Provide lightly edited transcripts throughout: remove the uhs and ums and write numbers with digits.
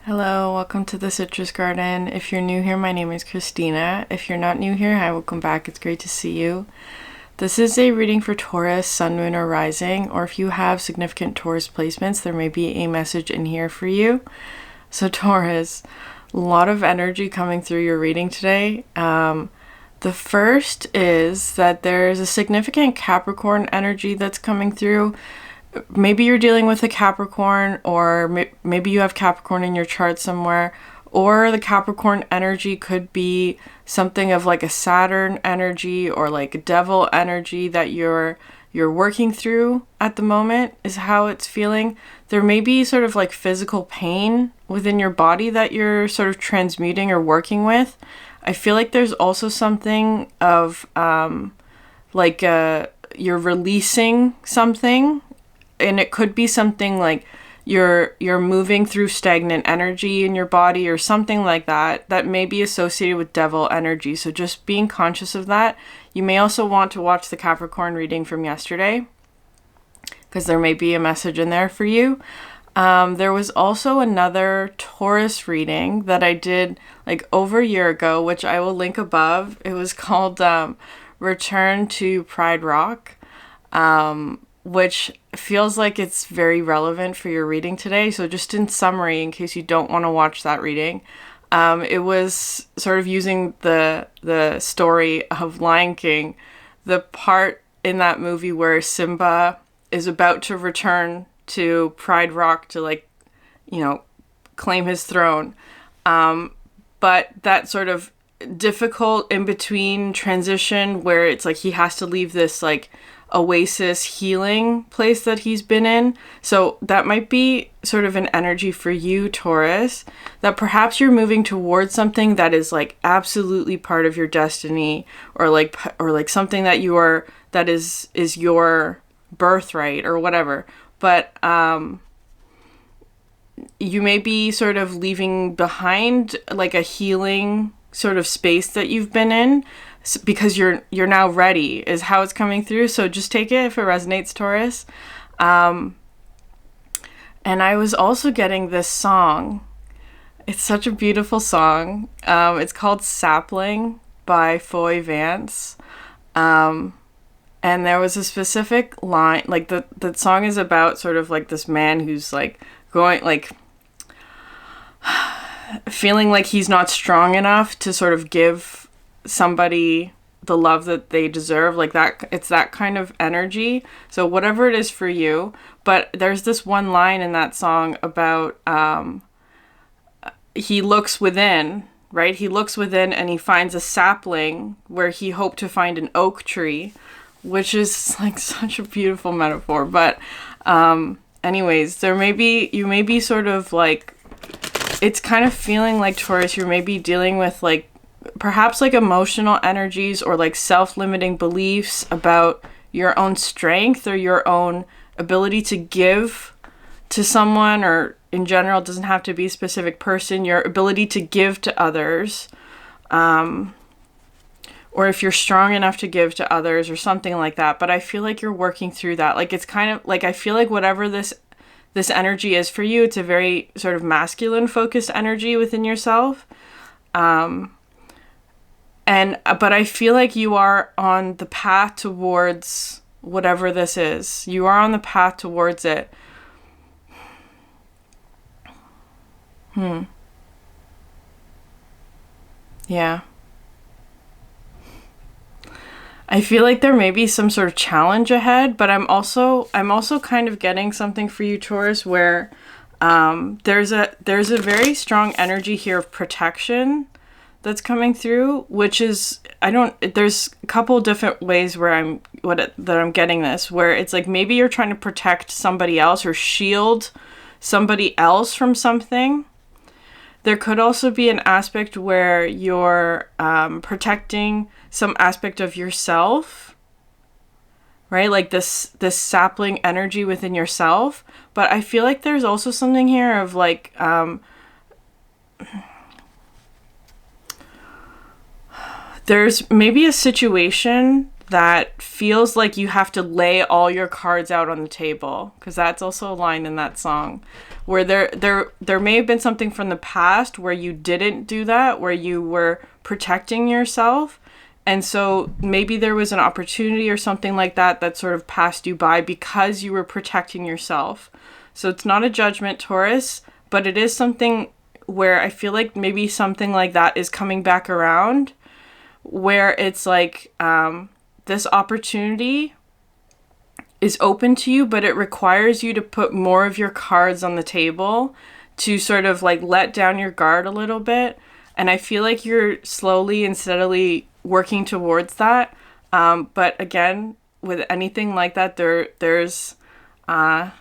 Hello, welcome to the Citrus Garden. If you're new here, my name is Christina. If you're not new here, hi, welcome back. It's great to see you. This is a reading for Taurus, Sun, Moon, or Rising, or if you have significant Taurus placements, there may be a message in here for you. So Taurus, a lot of energy coming through your reading today. The first is that there's a significant Capricorn energy that's coming through. Maybe you're dealing with a Capricorn, or maybe you have Capricorn in your chart somewhere, or the Capricorn energy could be something of like a Saturn energy or like a devil energy that you're working through at the moment is how it's feeling. There may be sort of like physical pain within your body that you're sort of transmuting or working with. I feel like there's also something of you're releasing something. And it could be something like you're moving through stagnant energy in your body or something like that may be associated with devil energy. So just being conscious of that. You may also want to watch the Capricorn reading from yesterday because there may be a message in there for you. There was also another Taurus reading that I did like over a year ago, which I will link above. It was called Return to Pride Rock. Which feels like it's very relevant for your reading today. So just in summary, in case you don't want to watch that reading, it was sort of using the story of Lion King, the part in that movie where Simba is about to return to Pride Rock to claim his throne. But that sort of difficult in between transition where it's like he has to leave this like oasis healing place that he's been in. So that might be sort of an energy for you, Taurus, that perhaps you're moving towards something that is like absolutely part of your destiny, or like something that is your birthright or whatever. But you may be sort of leaving behind like a healing sort of space that you've been in, because you're now ready is how it's coming through. So just take it if it resonates, Taurus. And I was also getting this song. It's such a beautiful song. It's called Sapling by Foy Vance. And there was a specific line, like the song is about sort of like this man who's like going like feeling like he's not strong enough to sort of give somebody the love that they deserve, like that. It's that kind of energy. So whatever it is for you. But there's this one line in that song about he looks within, right? He looks within and he finds a sapling where he hoped to find an oak tree, which is like such a beautiful metaphor. But anyways, you may be sort of like, it's kind of feeling like, Taurus, you're maybe dealing with like perhaps like emotional energies or like self-limiting beliefs about your own strength or your own ability to give to someone, or in general, it doesn't have to be a specific person, your ability to give to others, or if you're strong enough to give to others or something like that. But I feel like you're working through that. Like it's kind of like, I feel like whatever this energy is for you, it's a very sort of masculine focused energy within yourself. But I feel like you are on the path towards whatever this is. You are on the path towards it. Yeah. I feel like there may be some sort of challenge ahead, but I'm also kind of getting something for you, Taurus, where there's a very strong energy here of protection that's coming through, which is, there's a couple different ways where I'm getting this, where it's like maybe you're trying to protect somebody else or shield somebody else from something. There could also be an aspect where you're protecting some aspect of yourself, right? Like this sapling energy within yourself. But I feel like there's also something here of like, there's maybe a situation that feels like you have to lay all your cards out on the table, because that's also a line in that song, where there may have been something from the past where you didn't do that, where you were protecting yourself. And so maybe there was an opportunity or something like that sort of passed you by because you were protecting yourself. So it's not a judgment, Taurus, but it is something where I feel like maybe something like that is coming back around, where it's like this opportunity is open to you, but it requires you to put more of your cards on the table to sort of like let down your guard a little bit. And I feel like you're slowly and steadily working towards that. But again, with anything like that, there's a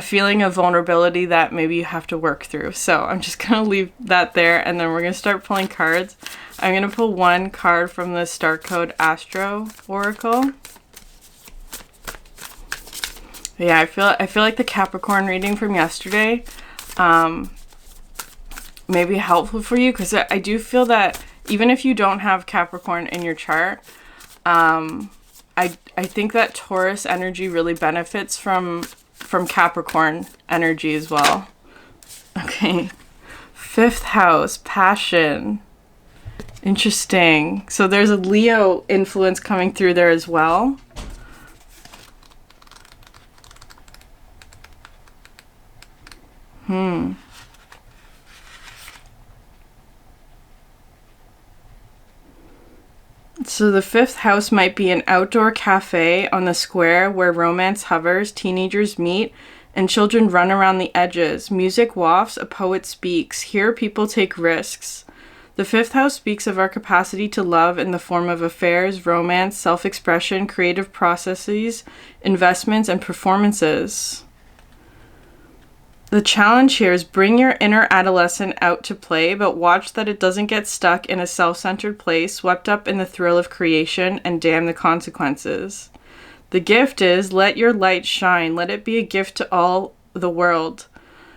feeling of vulnerability that maybe you have to work through. So I'm just going to leave that there, and then we're going to start pulling cards. I'm going to pull one card from the Starcode Astro Oracle. Yeah, I feel like the Capricorn reading from yesterday may be helpful for you, because I do feel that even if you don't have Capricorn in your chart, I think that Taurus energy really benefits from Capricorn energy as well. Okay. 5th house, passion. Interesting. So there's a Leo influence coming through there as well. So the 5th house might be an outdoor cafe on the square where romance hovers, teenagers meet, and children run around the edges. Music wafts, a poet speaks. Here people take risks. The 5th house speaks of our capacity to love in the form of affairs, romance, self-expression, creative processes, investments, and performances. The challenge here is bring your inner adolescent out to play, but watch that it doesn't get stuck in a self-centered place, swept up in the thrill of creation, and damn the consequences. The gift is, let your light shine. Let it be a gift to all the world.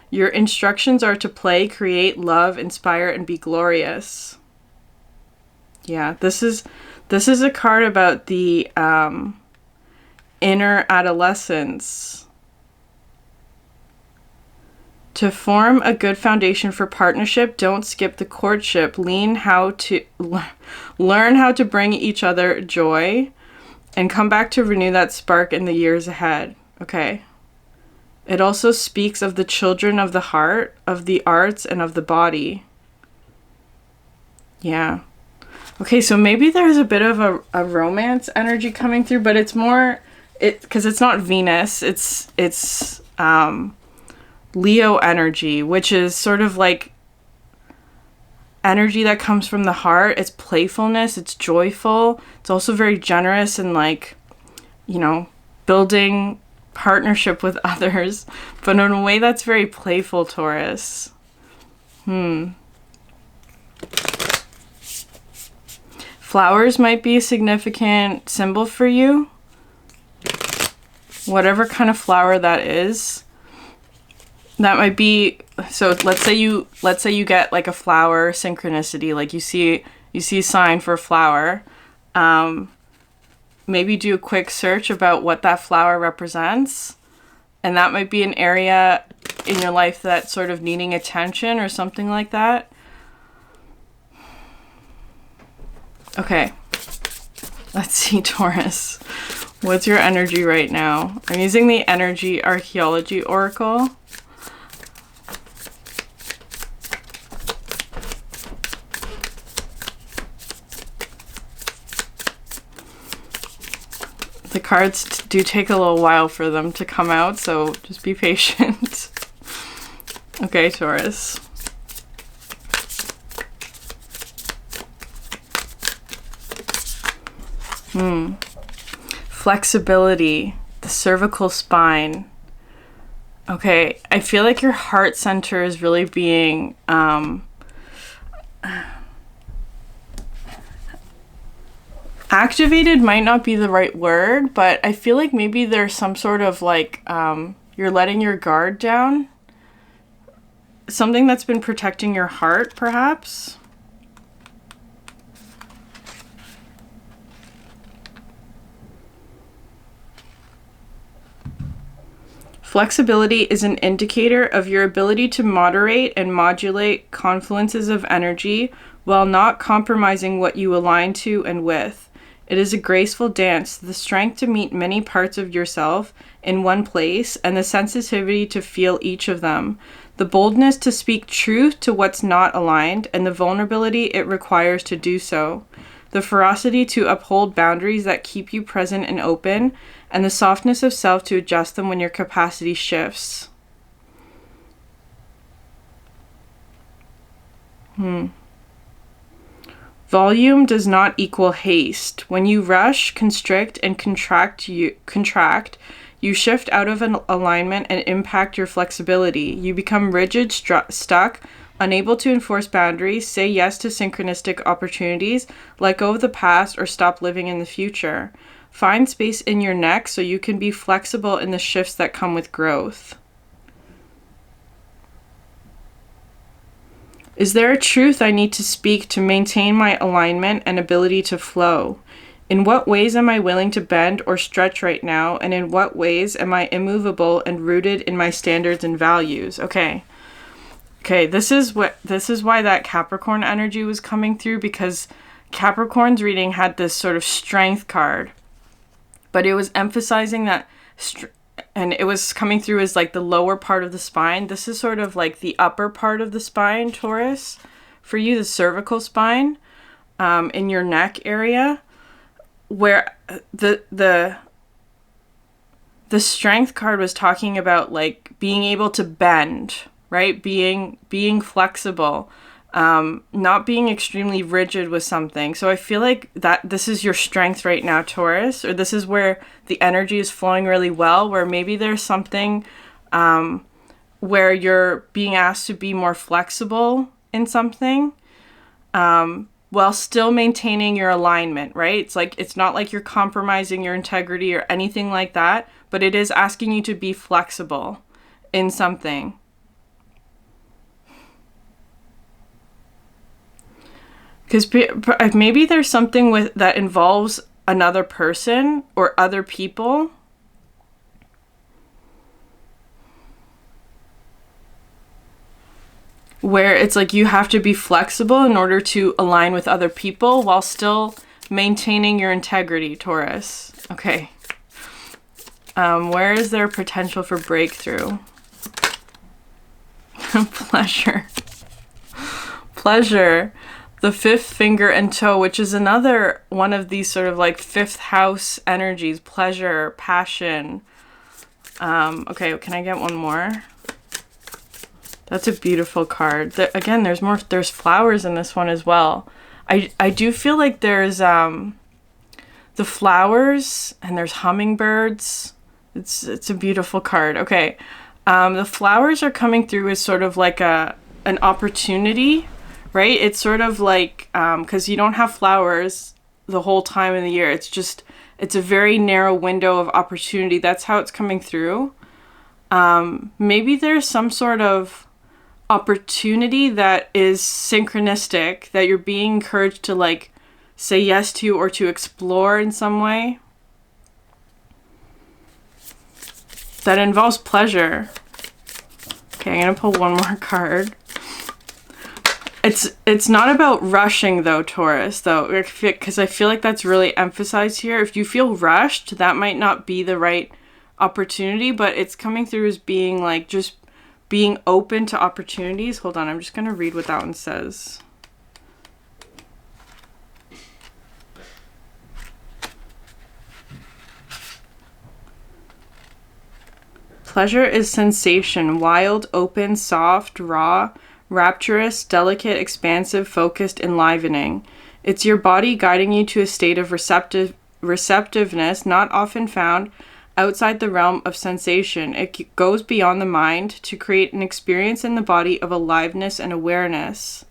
Your instructions are to play, create, love, inspire, and be glorious. Yeah, this is a card about the inner adolescence. To form a good foundation for partnership, don't skip the courtship. Learn how to bring each other joy, and come back to renew that spark in the years ahead. Okay. It also speaks of the children of the heart, of the arts, and of the body. Yeah. Okay, so maybe there's a bit of a romance energy coming through, but it's more, because it's not Venus, it's Leo energy, which is sort of like energy that comes from the heart. It's playfulness, it's joyful, it's also very generous and like, you know, building partnership with others, but in a way that's very playful, Taurus. Flowers might be a significant symbol for you. Whatever kind of flower that is. That might be, so let's say you get like a flower synchronicity, like you see a sign for a flower. Maybe do a quick search about what that flower represents, and that might be an area in your life that's sort of needing attention or something like that. Okay, let's see, Taurus. What's your energy right now? I'm using the Energy Archaeology Oracle. The cards do take a little while for them to come out, so just be patient. Okay, Taurus. Flexibility, the cervical spine. Okay, I feel like your heart center is really being activated might not be the right word, but I feel like maybe there's some sort of like you're letting your guard down. Something that's been protecting your heart, perhaps. Flexibility is an indicator of your ability to moderate and modulate confluences of energy while not compromising what you align to and with. It is a graceful dance, the strength to meet many parts of yourself in one place, and the sensitivity to feel each of them, the boldness to speak truth to what's not aligned, and the vulnerability it requires to do so, the ferocity to uphold boundaries that keep you present and open, and the softness of self to adjust them when your capacity shifts. Volume does not equal haste. When you rush, constrict, and contract, you shift out of an alignment and impact your flexibility. You become rigid, stuck, unable to enforce boundaries, say yes to synchronistic opportunities, let go of the past, or stop living in the future. Find space in your neck so you can be flexible in the shifts that come with growth. Is there a truth I need to speak to maintain my alignment and ability to flow? In what ways am I willing to bend or stretch right now? And in what ways am I immovable and rooted in my standards and values? Okay, this is why that Capricorn energy was coming through, because Capricorn's reading had this sort of strength card, but it was emphasizing that and it was coming through as like the lower part of the spine. This is sort of like the upper part of the spine, Taurus. For you, the cervical spine, in your neck area, where the strength card was talking about like being able to bend, right? Being flexible, not being extremely rigid with something. So I feel like that this is your strength right now, Taurus, or this is where the energy is flowing really well, where maybe there's something where you're being asked to be more flexible in something while still maintaining your alignment, right? It's like, it's not like you're compromising your integrity or anything like that, but it is asking you to be flexible in something. Because maybe there's something with that involves another person or other people. Where it's like you have to be flexible in order to align with other people while still maintaining your integrity, Taurus. Okay. Where is there potential for breakthrough? Pleasure. Pleasure. The fifth finger and toe, which is another one of these sort of like fifth house energies. Pleasure, passion. Okay, can I get one more? That's a beautiful card. Again, there's flowers in this one as well. I do feel like there's the flowers and there's hummingbirds. It's a beautiful card. Okay. The flowers are coming through as sort of like an opportunity, right? It's sort of like, because you don't have flowers the whole time in the year. It's a very narrow window of opportunity. That's how it's coming through. Maybe there's some sort of opportunity that is synchronistic, that you're being encouraged to like say yes to or to explore in some way. That involves pleasure. Okay, I'm gonna pull one more card. It's not about rushing though, Taurus, though, because I feel like that's really emphasized here. If you feel rushed, that might not be the right opportunity, but it's coming through as being like just being open to opportunities. Hold on, I'm just going to read what that one says. Pleasure is sensation, wild, open, soft, raw, rapturous, delicate, expansive, focused, enlivening. It's your body guiding you to a state of receptiveness not often found outside the realm of sensation. It goes beyond the mind to create an experience in the body of aliveness and awareness.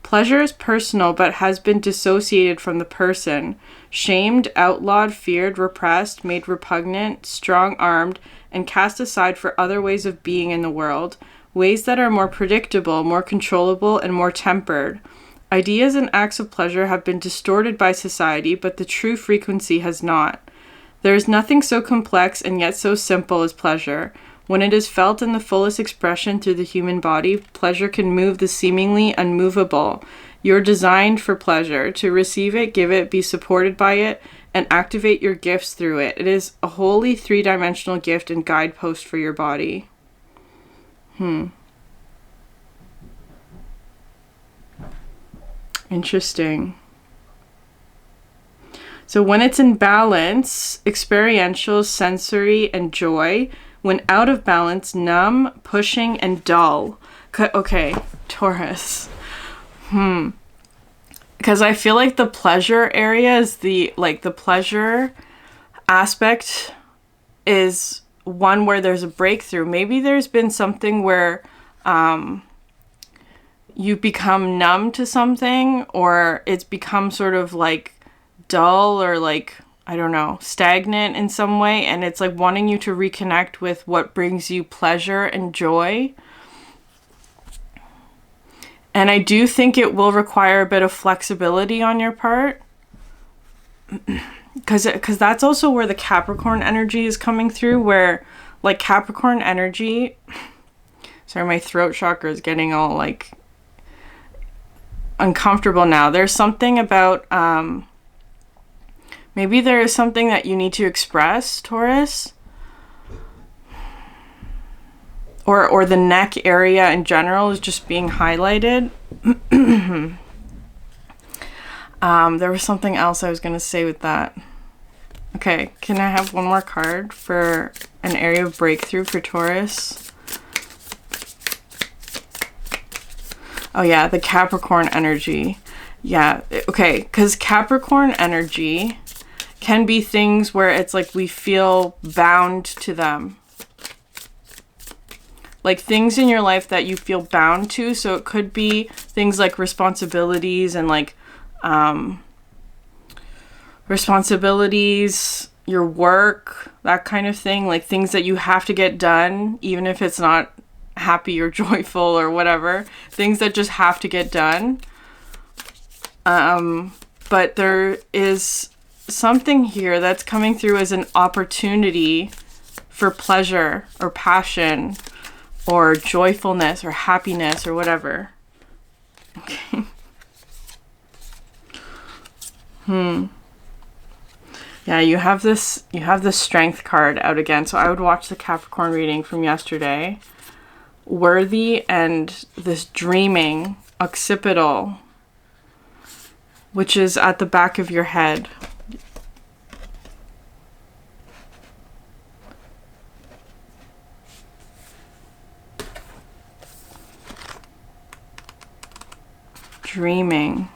Pleasure is personal but has been dissociated from the person. Shamed, outlawed, feared, repressed, made repugnant, strong-armed, and cast aside for other ways of being in the world. Ways that are more predictable, more controllable, and more tempered. Ideas and acts of pleasure have been distorted by society, but the true frequency has not. There is nothing so complex and yet so simple as pleasure. When it is felt in the fullest expression through the human body, pleasure can move the seemingly unmovable. You're designed for pleasure. To receive it, give it, be supported by it, and activate your gifts through it. It is a wholly three-dimensional gift and guidepost for your body. Interesting. So when it's in balance, experiential, sensory, and joy. When out of balance, numb, pushing, and dull. Okay, Taurus. Because I feel like the pleasure area is the pleasure aspect is one where there's a breakthrough. Maybe there's been something where you become numb to something, or it's become sort of like dull, or like, I don't know, stagnant in some way, and it's like wanting you to reconnect with what brings you pleasure and joy. And I do think it will require a bit of flexibility on your part, because that's also where the Capricorn energy is coming through, where like Capricorn energy, sorry, my throat chakra is getting all like uncomfortable now. There's something about maybe there is something that you need to express, Taurus, or the neck area in general is just being highlighted. There was something else I was going to say with that. Okay, can I have one more card for an area of breakthrough for Taurus? Oh yeah, the Capricorn energy. Yeah, okay, because Capricorn energy can be things where it's like we feel bound to them. Like things in your life that you feel bound to. So it could be things like responsibilities and like responsibilities, your work, that kind of thing. Like things that you have to get done, even if it's not happy or joyful or whatever. Things that just have to get done. But there is something here that's coming through as an opportunity for pleasure or passion or joyfulness or happiness or whatever. Okay. Yeah, you have this strength card out again. So I would watch the Capricorn reading from yesterday. Worthy and this dreaming occipital, which is at the back of your head. Dreaming.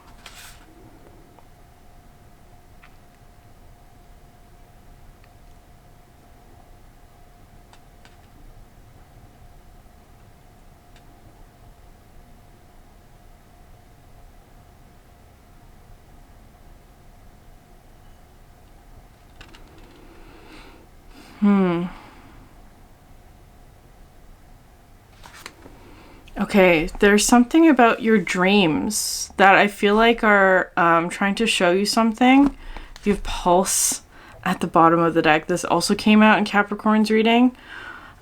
Okay, there's something about your dreams that I feel like are trying to show you something. You have Pulse at the bottom of the deck. This also came out in Capricorn's reading.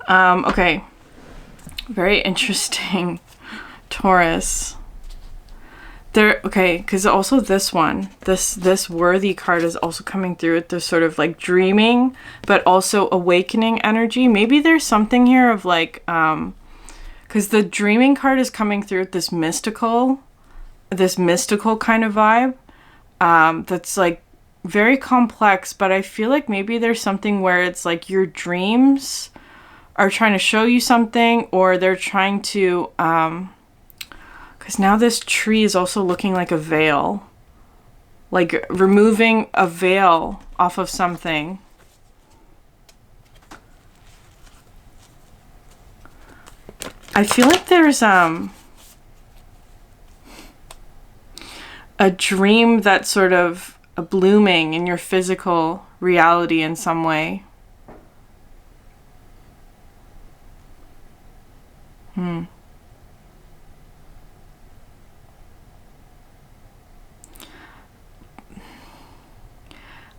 Okay, very interesting. Taurus. Okay, because also this one, this worthy card is also coming through with this sort of like dreaming, but also awakening energy. Maybe there's something here of like, because the dreaming card is coming through with this mystical kind of vibe, that's like very complex, but I feel like maybe there's something where it's like your dreams are trying to show you something, or they're trying to, because now this tree is also looking like a veil. Like removing a veil off of something. I feel like there's a dream that's sort of a blooming in your physical reality in some way.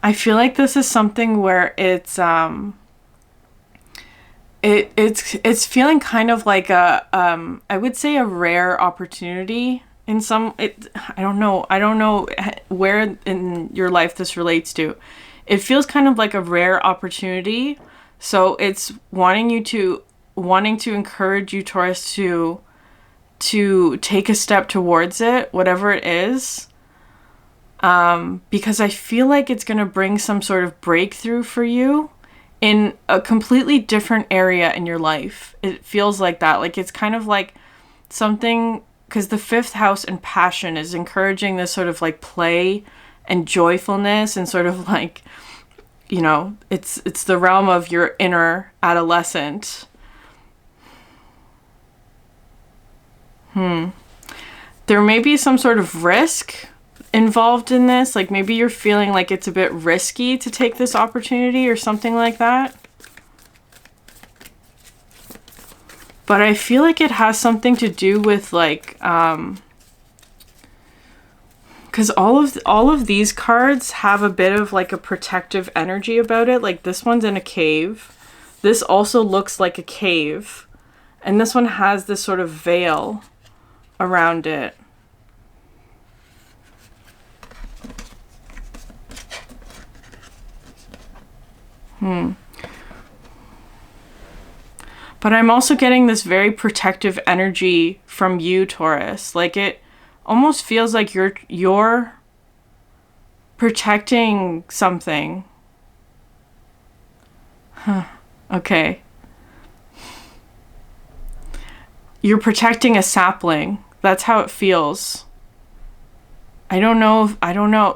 I feel like this is something where it's It's feeling kind of like a I would say a rare opportunity in some I don't know where in your life this relates to. It feels kind of like a rare opportunity. So it's wanting to encourage you, Taurus, to take a step towards it, whatever it is. Because I feel like it's going to bring some sort of breakthrough for you in a completely different area in your life. It feels like that. Like it's kind of like something, because the 5th house and passion is encouraging this sort of like play and joyfulness and sort of like, you know, it's the realm of your inner adolescent. There may be some sort of risk involved in this. Like maybe you're feeling like it's a bit risky to take this opportunity or something like that. But I feel like it has something to do with like, because all of these cards have a bit of like a protective energy about it. Like this one's in a cave. This also looks like a cave. And this one has this sort of veil around it. But I'm also getting this very protective energy from you, Taurus. Like it almost feels like you're protecting something. Okay. You're protecting a sapling. That's how it feels. I don't know.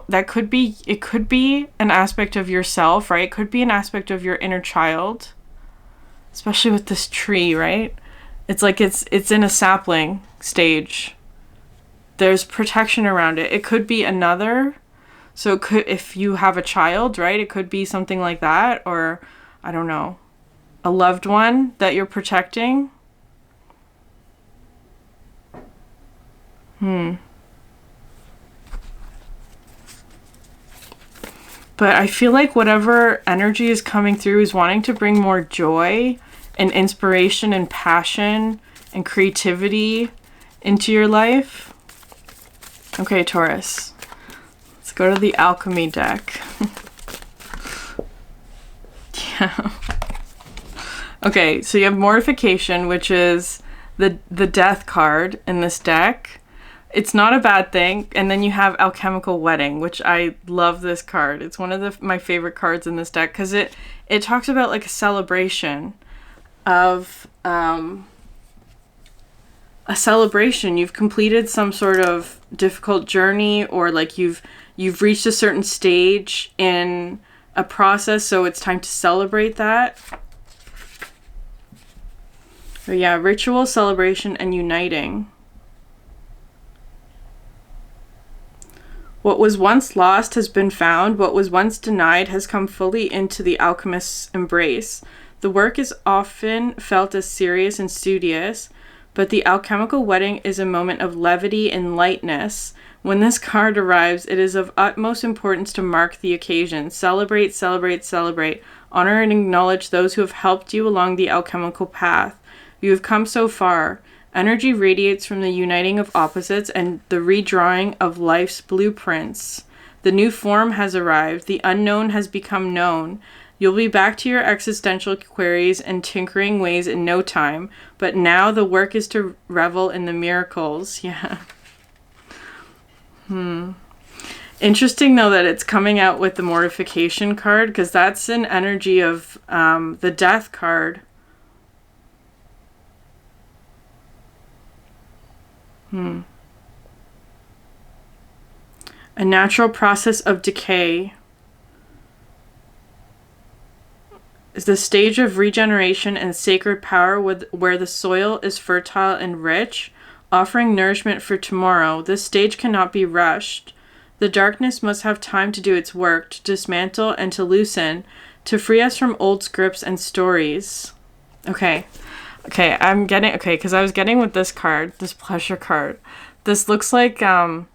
It could be an aspect of yourself, right? It could be an aspect of your inner child. Especially with this tree, right? It's like it's in a sapling stage. There's protection around it. It could be another. So it could, if you have a child, right? It could be something like that, or I don't know, a loved one that you're protecting. But I feel like whatever energy is coming through is wanting to bring more joy and inspiration and passion and creativity into your life. Okay, Taurus. Let's go to the Alchemy deck. Yeah. Okay, so you have Mortification, which is the death card in this deck. It's not a bad thing. And then you have Alchemical Wedding, which I love this card. It's one of my favorite cards in this deck because it talks about like a celebration of a celebration. You've completed some sort of difficult journey, or like you've reached a certain stage in a process, so it's time to celebrate that. But yeah, ritual, celebration, and uniting. What was once lost has been found. What was once denied has come fully into the alchemist's embrace. The work is often felt as serious and studious, but the alchemical wedding is a moment of levity and lightness. When this card arrives, it is of utmost importance to mark the occasion. Celebrate, celebrate, celebrate. Honor and acknowledge those who have helped you along the alchemical path. You have come so far. Energy radiates from the uniting of opposites and the redrawing of life's blueprints. The new form has arrived. The unknown has become known. You'll be back to your existential queries and tinkering ways in no time, but now the work is to revel in the miracles. Yeah. Interesting, though, that it's coming out with the Mortification card, because that's an energy of the Death card. A natural process of decay is the stage of regeneration and sacred power where the soil is fertile and rich, offering nourishment for tomorrow. This stage cannot be rushed. The darkness must have time to do its work, to dismantle and to loosen, to free us from old scripts and stories. Okay, because I was getting with this card, this pleasure card. This looks like a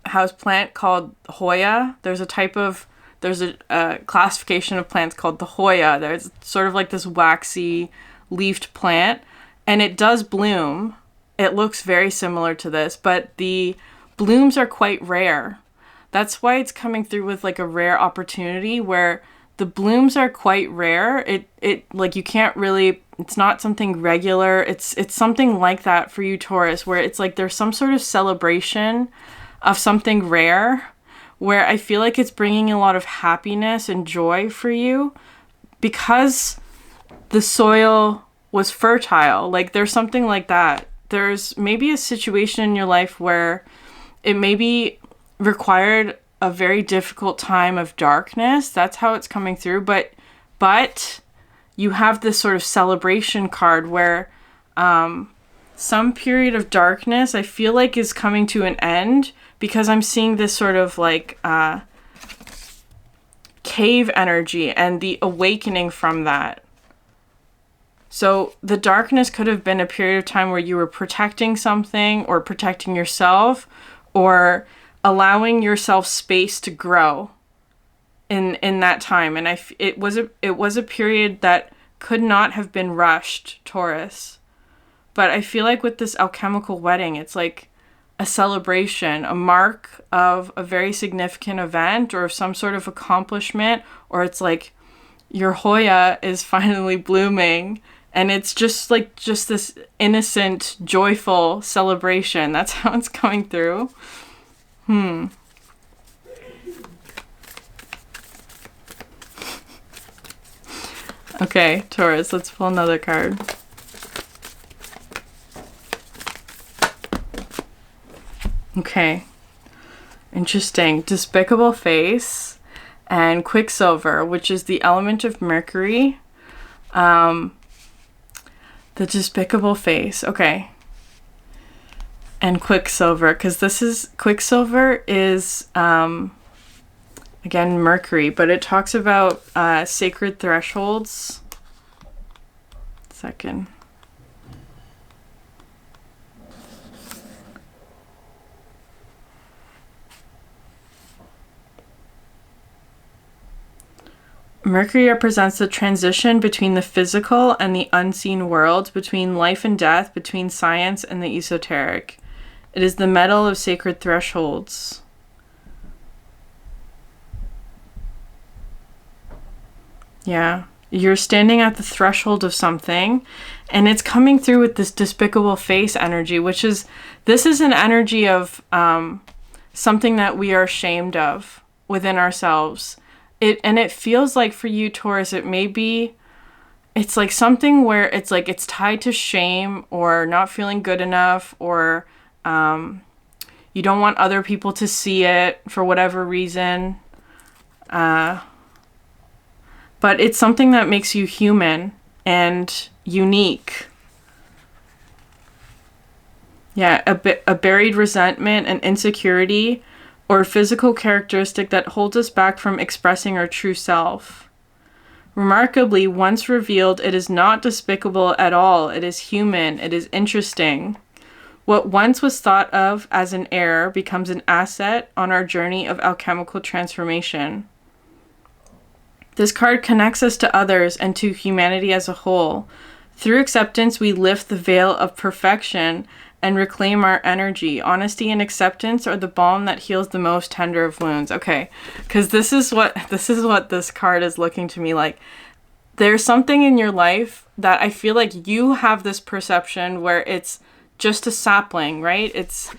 house plant called Hoya. There's a type of there's a classification of plants called the Hoya. There's sort of like this waxy leafed plant, and it does bloom. It looks very similar to this, but the blooms are quite rare. That's why it's coming through with like a rare opportunity where the blooms are quite rare. It like you can't really, it's not something regular. It's something like that for you, Taurus, where it's like there's some sort of celebration of something rare where I feel like it's bringing a lot of happiness and joy for you because the soil was fertile. Like there's something like that. There's maybe a situation in your life where it maybe required a very difficult time of darkness. That's how it's coming through. But you have this sort of celebration card where some period of darkness I feel like is coming to an end, because I'm seeing this sort of like cave energy and the awakening from that. So the darkness could have been a period of time where you were protecting something or protecting yourself or allowing yourself space to grow in that time. And it was a period that could not have been rushed, Taurus. But I feel like with this alchemical wedding, it's like a celebration, a mark of a very significant event or some sort of accomplishment, or it's like your Hoya is finally blooming. And it's just this innocent, joyful celebration. That's how it's coming through. Okay, Taurus, let's pull another card. Okay. Interesting. Despicable Face and Quicksilver, which is the element of Mercury. The Despicable Face. Okay. And Quicksilver, because Quicksilver is, again, Mercury, but it talks about sacred thresholds. Second. Mercury represents the transition between the physical and the unseen world, between life and death, between science and the esoteric. It is the metal of sacred thresholds. Yeah. You're standing at the threshold of something, and it's coming through with this Despicable Face energy, this is an energy of something that we are ashamed of within ourselves. It feels like for you, Taurus, it's like something where it's like it's tied to shame or not feeling good enough, or you don't want other people to see it for whatever reason. But it's something that makes you human and unique. Yeah, a buried resentment and insecurity, or physical characteristic that holds us back from expressing our true self. Remarkably, once revealed, it is not despicable at all. It is human. It is interesting. What once was thought of as an error becomes an asset on our journey of alchemical transformation. This card connects us to others and to humanity as a whole. Through acceptance, we lift the veil of perfection and reclaim our energy. Honesty and acceptance are the balm that heals the most tender of wounds. Okay, because this is what this card is looking to me like. There's something in your life that I feel like you have this perception where it's just a sapling, right? It's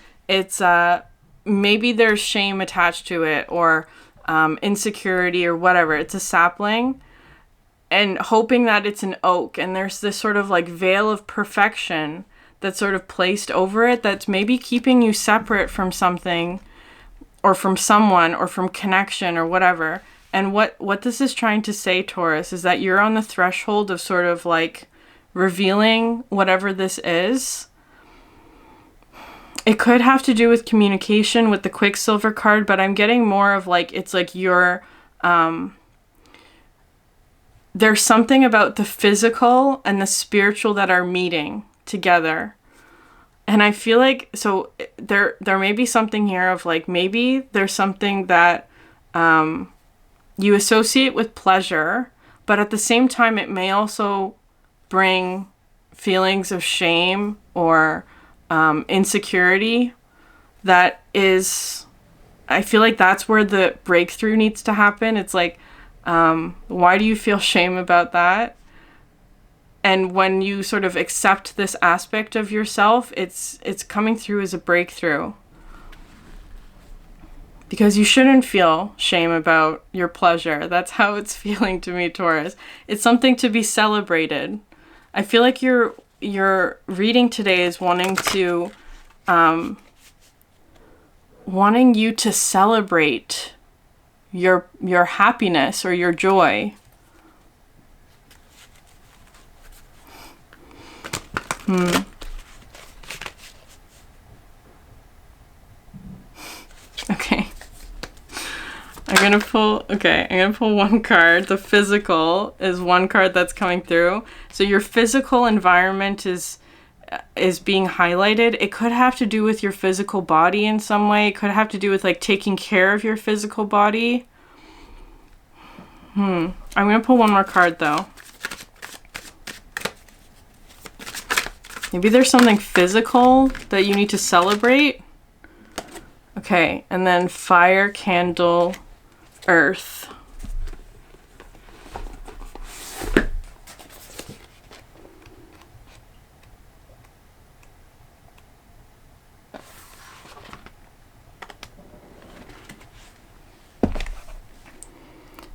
maybe there's shame attached to it, or insecurity or whatever. It's a sapling, and hoping that it's an oak, and there's this sort of like veil of perfection that's sort of placed over it, that's maybe keeping you separate from something or from someone or from connection or whatever. And what this is trying to say, Taurus, is that you're on the threshold of sort of like revealing whatever this is. It could have to do with communication with the Quicksilver card, but I'm getting more of like, it's like you're, there's something about the physical and the spiritual that are meeting together. And I feel like, so there may be something here of like, maybe there's something that you associate with pleasure, but at the same time, it may also bring feelings of shame or insecurity. That is, I feel like that's where the breakthrough needs to happen. It's like, why do you feel shame about that? And when you sort of accept this aspect of yourself, it's coming through as a breakthrough. Because you shouldn't feel shame about your pleasure. That's how it's feeling to me, Taurus. It's something to be celebrated. I feel like your reading today is wanting you to celebrate your happiness or your joy. Okay. I'm gonna pull one card. The physical is one card that's coming through. So your physical environment is being highlighted. It could have to do with your physical body in some way. It could have to do with like taking care of your physical body. I'm gonna pull one more card though. Maybe there's something physical that you need to celebrate. Okay, and then fire, candle, earth.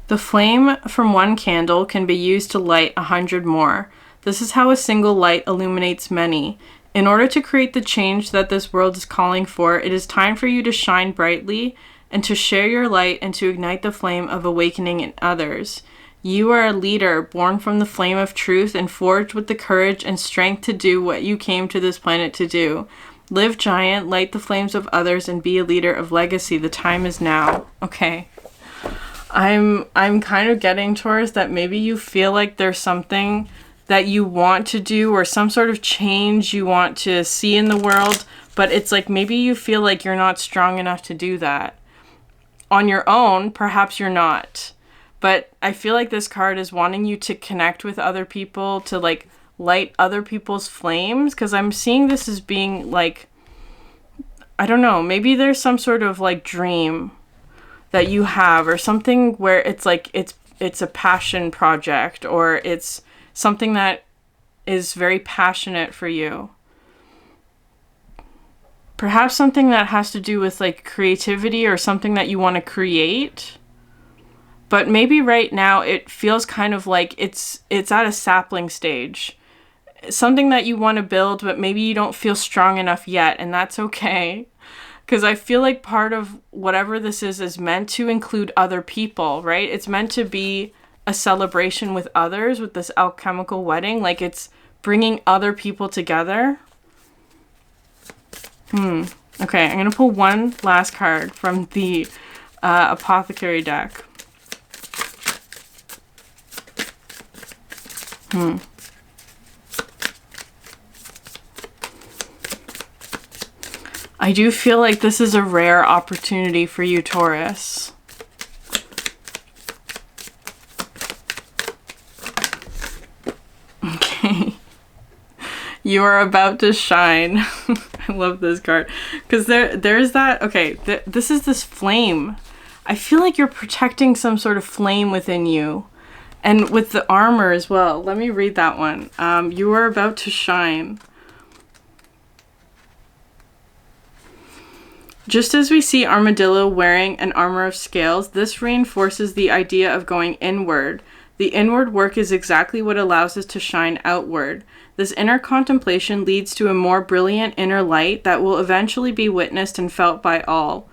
The flame from one candle can be used to light 100 more. This is how a single light illuminates many. In order to create the change that this world is calling for, it is time for you to shine brightly and to share your light and to ignite the flame of awakening in others. You are a leader born from the flame of truth and forged with the courage and strength to do what you came to this planet to do. Live giant, light the flames of others, and be a leader of legacy. The time is now. Okay. I'm kind of getting, Taurus, that maybe you feel like there's something that you want to do or some sort of change you want to see in the world, but it's like maybe you feel like you're not strong enough to do that. On your own, perhaps you're not. But I feel like this card is wanting you to connect with other people, to like light other people's flames, because I'm seeing this as being like, I don't know, maybe there's some sort of like dream that you have or something where it's like it's a passion project or it's something that is very passionate for you. Perhaps something that has to do with like creativity or something that you want to create. But maybe right now it feels kind of like it's at a sapling stage. Something that you want to build, but maybe you don't feel strong enough yet, and that's okay. Because I feel like part of whatever this is meant to include other people, right? It's meant to be a celebration with others with this alchemical wedding. Like it's bringing other people together. Okay, I'm going to pull one last card from the Apothecary deck. I do feel like this is a rare opportunity for you, Taurus. Okay. You are about to shine. I love this card. Because there's that... Okay, this is this flame. I feel like you're protecting some sort of flame within you. And with the armor as well. Let me read that one. You are about to shine. Just as we see Armadillo wearing an armor of scales, this reinforces the idea of going inward. The inward work is exactly what allows us to shine outward. This inner contemplation leads to a more brilliant inner light that will eventually be witnessed and felt by all.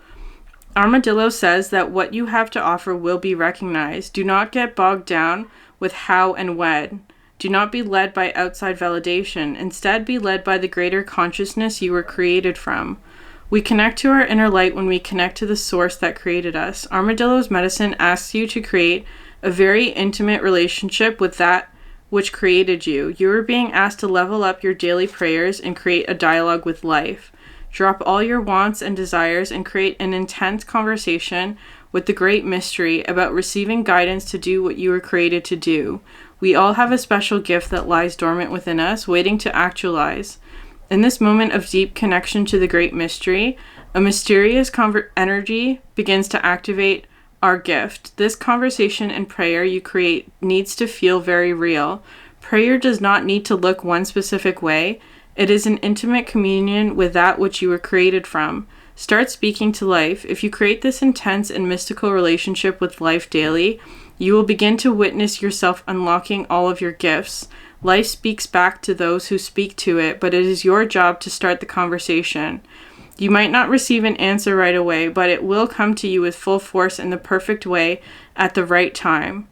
Armadillo says that what you have to offer will be recognized. Do not get bogged down with how and when. Do not be led by outside validation. Instead, be led by the greater consciousness you were created from. We connect to our inner light when we connect to the source that created us. Armadillo's medicine asks you to create a very intimate relationship with that which created you. You are being asked to level up your daily prayers and create a dialogue with life. Drop all your wants and desires and create an intense conversation with the great mystery about receiving guidance to do what you were created to do. We all have a special gift that lies dormant within us, waiting to actualize. In this moment of deep connection to the great mystery, a mysterious energy begins to activate our gift. This conversation and prayer you create needs to feel very real. Prayer does not need to look one specific way. It is an intimate communion with that which you were created from. Start speaking to life. If you create this intense and mystical relationship with life daily, you will begin to witness yourself unlocking all of your gifts. Life speaks back to those who speak to it, but it is your job to start the conversation. You might not receive an answer right away, but it will come to you with full force in the perfect way at the right time.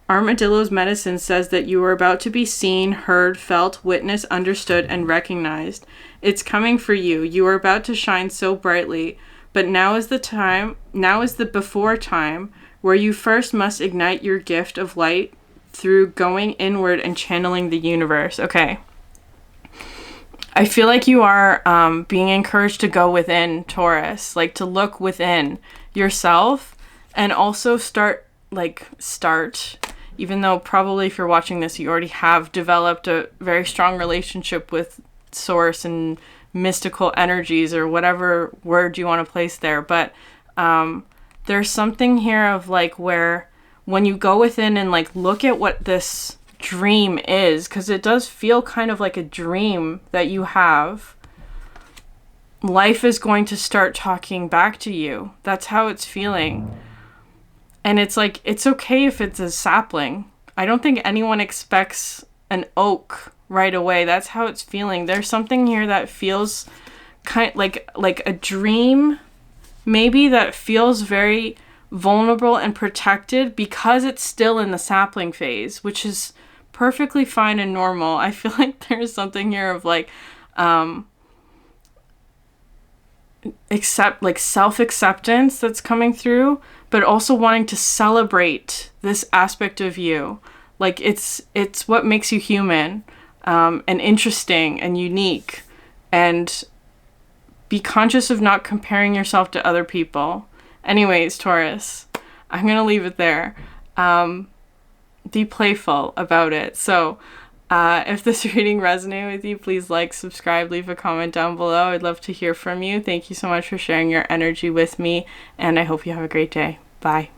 Armadillo's medicine says that you are about to be seen, heard, felt, witnessed, understood, and recognized. It's coming for you. You are about to shine so brightly, but now is the before time, where you first must ignite your gift of light through going inward and channeling the universe. Okay. I feel like you are being encouraged to go within, Taurus, like to look within yourself and also start, even though probably if you're watching this, you already have developed a very strong relationship with source and mystical energies or whatever word you want to place there. But there's something here of like where when you go within and like look at what this dream is, because it does feel kind of like a dream that you have, life is going to start talking back to you. That's how it's feeling. And it's like, it's okay if it's a sapling. I don't think anyone expects an oak right away. That's how it's feeling. There's something here that feels kind of like a dream, maybe, that feels very vulnerable and protected because it's still in the sapling phase, which is perfectly fine and normal. I feel like there's something here of like self-acceptance that's coming through, but also wanting to celebrate this aspect of you. Like it's what makes you human, and interesting and unique, and be conscious of not comparing yourself to other people. Anyways, Taurus, I'm gonna leave it there. Be playful about it. So if this reading resonated with you, please like, subscribe, leave a comment down below. I'd love to hear from you. Thank you so much for sharing your energy with me, and I hope you have a great day. Bye.